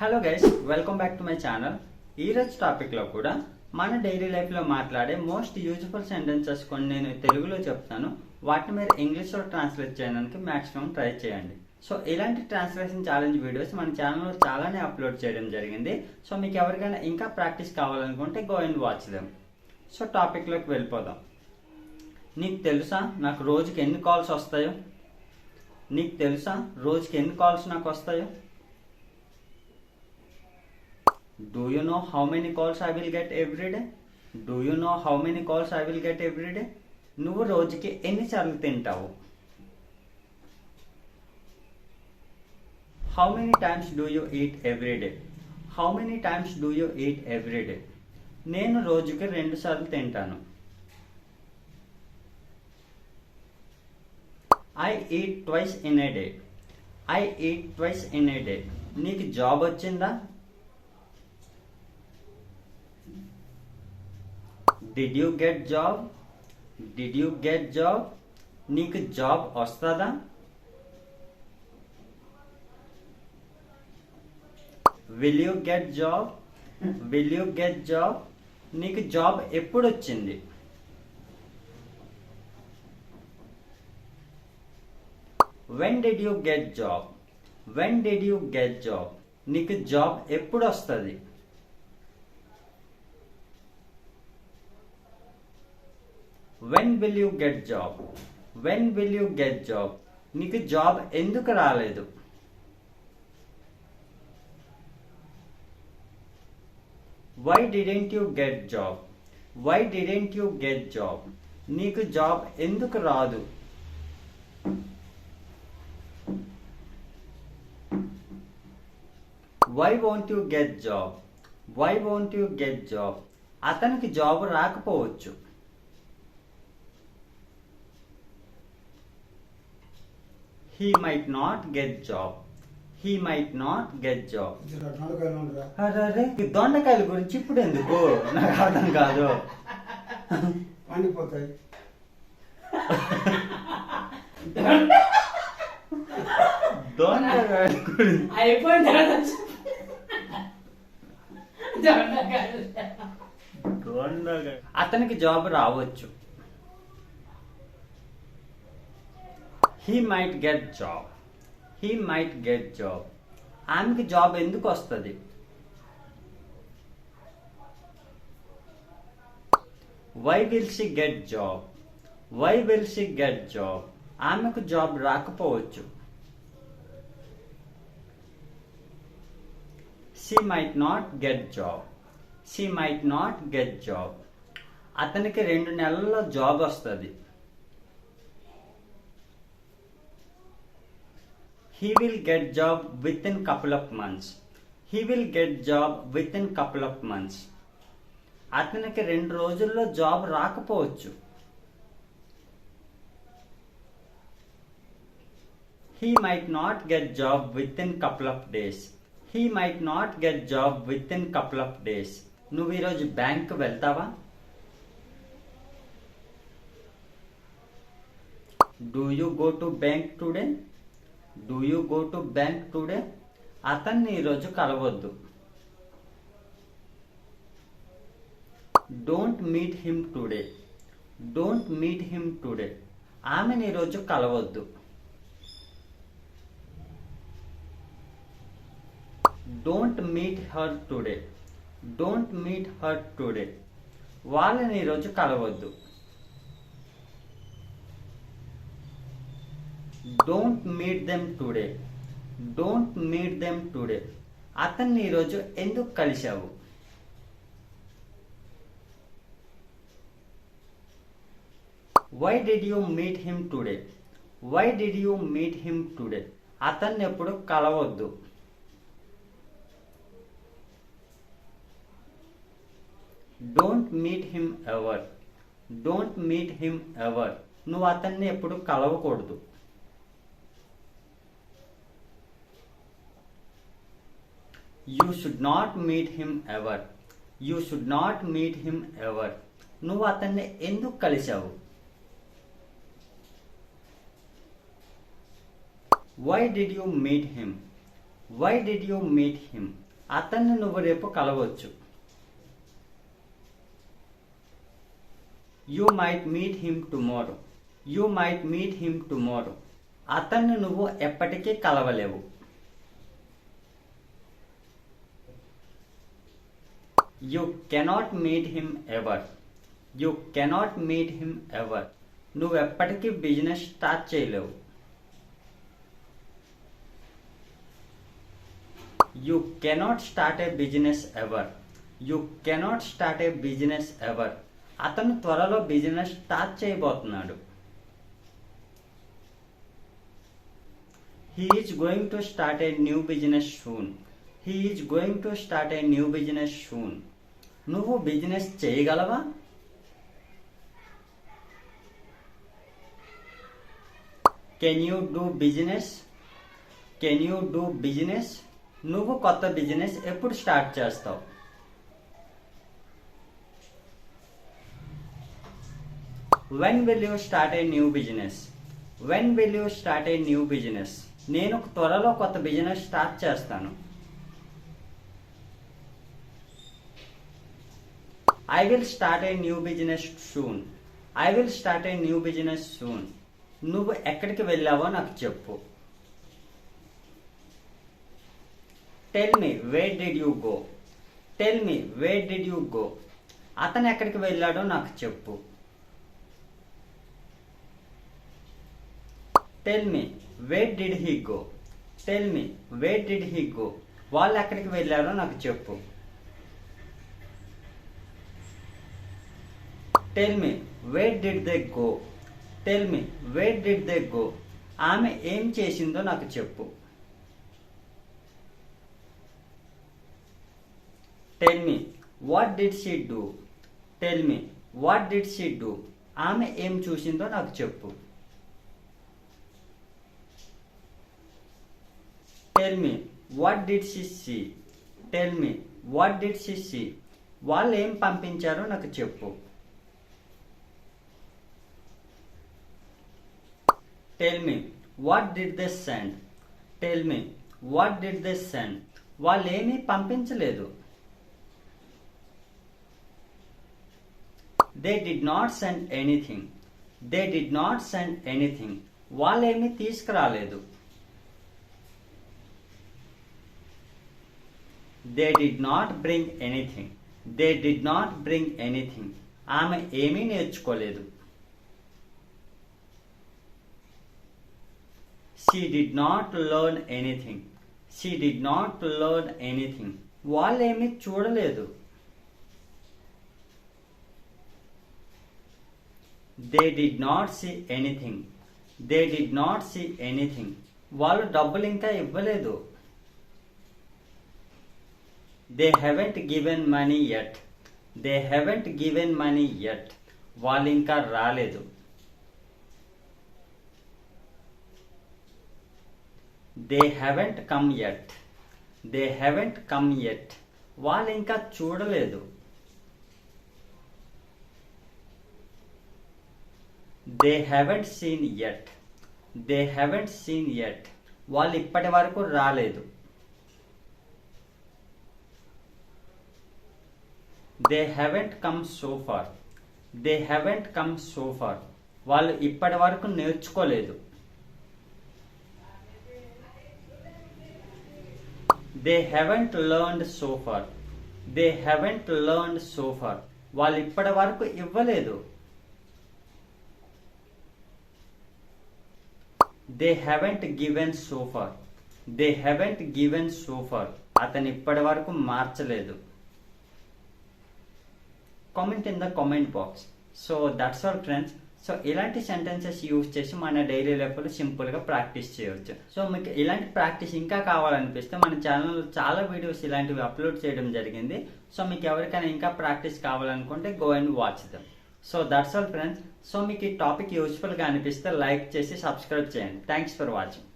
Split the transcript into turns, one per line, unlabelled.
Hello guys, welcome back to my channel. ఈరోజు టాపిక్లో కూడా మన డైలీ లైఫ్లో మాట్లాడే మోస్ట్ యూజ్ఫుల్ సెంటెన్సెస్ కొన్ని నేను తెలుగులో చెప్తాను. వాటిని మీరు ఇంగ్లీష్లో ట్రాన్స్లేట్ చేయడానికి మ్యాక్సిమం ట్రై చేయండి. సో ఇలాంటి ట్రాన్స్లేషన్ ఛాలెంజ్ వీడియోస్ మన ఛానల్లో చాలానే అప్లోడ్ చేయడం జరిగింది. సో మీకు ఎవరికైనా ఇంకా ప్రాక్టీస్ కావాలనుకుంటే go and watch them. So టాపిక్లోకి వెళ్ళిపోదాం. నీకు తెలుసా నాకు రోజుకి ఎన్ని కాల్స్ వస్తాయో? నీకు తెలుసా రోజుకి ఎన్ని కాల్స్ నాకు వస్తాయో? Do you know how many calls I will get every day? Do you know how many calls I will get every day? నువ్వు రోజుకి ఎన్నిసార్లు తింటావు? How many times do you eat every day? How many times do you eat every day? నేను రోజుకి 2 సార్లు తింటాను. I eat twice in a day. I eat twice in a day. నీకు job వచ్చిందా? Did you get job? Did you get job? నీకు job వస్తుందా? Will you get job? Will you get job? నీకు job ఎప్పుడు వచ్చింది? When did you get job? When did you get job? నీకు job ఎప్పుడు వస్తుంది? When will you get job? When will you get job? నీకు job ఎందుకు రాలేదు? Why didn't you get job? Why didn't you get job? నీకు job ఎందుకు రాదు? Why won't you get job? Why won't you get job? అతనికి job రాకపోవచ్చు. He might not get job. He might not get job. అరే దొండకాయల గురించి ఇప్పుడు ఎందుకు? నాకు అర్థం కాదు.
పండిపోతాయి.
దొండకాయల గురించి అతనికి జాబ్ రావచ్చు. He might get job. He might get job. ఆమెకి జాబ్ ఎందుకు వస్తుంది? Why will she get job? Why will she get job? ఆమెకు జాబ్ రాకపోవచ్చు. She might not get job. She might not get job. అతనికి 2 నెలల్లో job వస్తుంది. He will get job within couple of months. He will get job within couple of months. అతనికి 2 రోజుల్లో job రాకపోవచ్చు. He might not get job within couple of days. He might not get job within couple of days. నువ్వు ఈరోజు bank వెళ్తావా? Do you go to bank today? Do you go to bank today? అతన్ని ఈరోజు కలవద్దు. Don't meet him today. Don't meet him today. ఆమెను ఈరోజు కలవద్దు. Don't meet her today. Don't meet her today. వాళ్ళని ఈరోజు కలవద్దు. Don't meet them today. Don't meet them today. అతన్ని ఈరోజు ఎందుకు కలిశావు? Why did you meet him today? Why did you meet him today? అతన్ని ఎప్పుడు కలవద్దు. Don't meet him ever. Don't meet him ever. నువ్వు అతన్ని ఎప్పుడు కలవకూడదు. You should not meet him ever. You should not meet him ever. నువ్వు అతన్ని ఎందుకు కలిశావు? Why did you meet him? Why did you meet him? అతన్ని నువ్వు రేపు కలవచ్చు. You might meet him tomorrow. You might meet him tomorrow. అతన్ని నువ్వు ఎప్పటికీ కలవలేవు. You cannot meet him ever. You cannot meet him ever. నువ్వు ఎప్పటికీ బిజినెస్ స్టార్ట్ చేయలేవు. You cannot start a business ever. You cannot start a business ever. అతను త్వరలో business start చేయబోతున్నాడు. He is going to start a new business soon. He is going to start a new business soon. నువ్వు business చేయగలవా? Can you do business? Can you do business? నువ్వు కొత్త business ఎప్పుడు start చేస్తావు? When will you start a new business? When will you start a new business? నేను త్వరలో కొత్త business start చేస్తాను. I will start a new business soon. I will start a new business soon. నువ్వు ఎక్కడికి వెళ్ళావో నాకు చెప్పు. Tell me where did you go? Tell me where did you go? అతను ఎక్కడికి వెళ్ళాడో నాకు చెప్పు. Tell me where did he go? Tell me where did he go? వాళ్ళు ఎక్కడికి వెళ్ళారో నాకు చెప్పు. Tell me where did they go? Tell me where did they go? ఆమె ఏం చేసిందో నాకు చెప్పు. Tell me what did she do? Tell me what did she do? ఆమె ఏం చూసిందో నాకు చెప్పు. Tell me what did she see? Tell me what did she see? వాళ్ళు ఏం పంపించారో నాకు చెప్పు. Tell me what did they send? Tell me what did they send? వాళ్ళు ఏమీ పంపించలేదు. They did not send anything. They did not send anything. వాళ్ళు ఏమీ తీసుకురాలేదు. They did not bring anything. They did not bring anything. ఆమె ఏమీ నేర్చుకోలేదు. She did not learn anything. She did not learn anything. వాళ్ళు ఏమీ చూడలేదు. They did not see anything. They did not see anything. వాళ్ళు డబ్బులు ఇంకా ఇవ్వలేదు. They haven't given money yet. They haven't given money yet. వాళ్ళు ఇంకా రాలేదు. They haven't come yet. They haven't come yet. వాళ్ళు ఇంకా చూడలేదు. They haven't seen yet. They haven't seen yet. వాళ్ళు ఇప్పటి వరకు రాలేదు. They haven't come so far. They haven't come so far. వాళ్ళు ఇప్పటి వరకు నేర్చుకోలేదు. They haven't learned so far. They haven't learned so far. వాళ్ళు ఇప్పటి వరకు ఇవ్వలేదు. They haven't given so far. They haven't given so far. అతను ఇప్పటి వరకు మార్చలేదు. Comment in the comment box. So that's all friends. So ఇలాంటి సెంటెన్సెస్ యూజ్ చేసి మన డైలీ లైఫ్లో సింపుల్గా ప్రాక్టీస్ చేయవచ్చు. సో మీకు ఇలాంటి ప్రాక్టీస్ ఇంకా కావాలనిపిస్తే మన ఛానల్లో చాలా వీడియోస్ ఇలాంటివి అప్లోడ్ చేయడం జరిగింది. సో మీకు ఎవరికైనా ఇంకా ప్రాక్టీస్ కావాలనుకుంటే go and watch them. So that's all friends. So మీకు ఈ టాపిక్ యూస్ఫుల్గా అనిపిస్తే లైక్ చేసి సబ్స్క్రైబ్ చేయండి. Thanks for watching.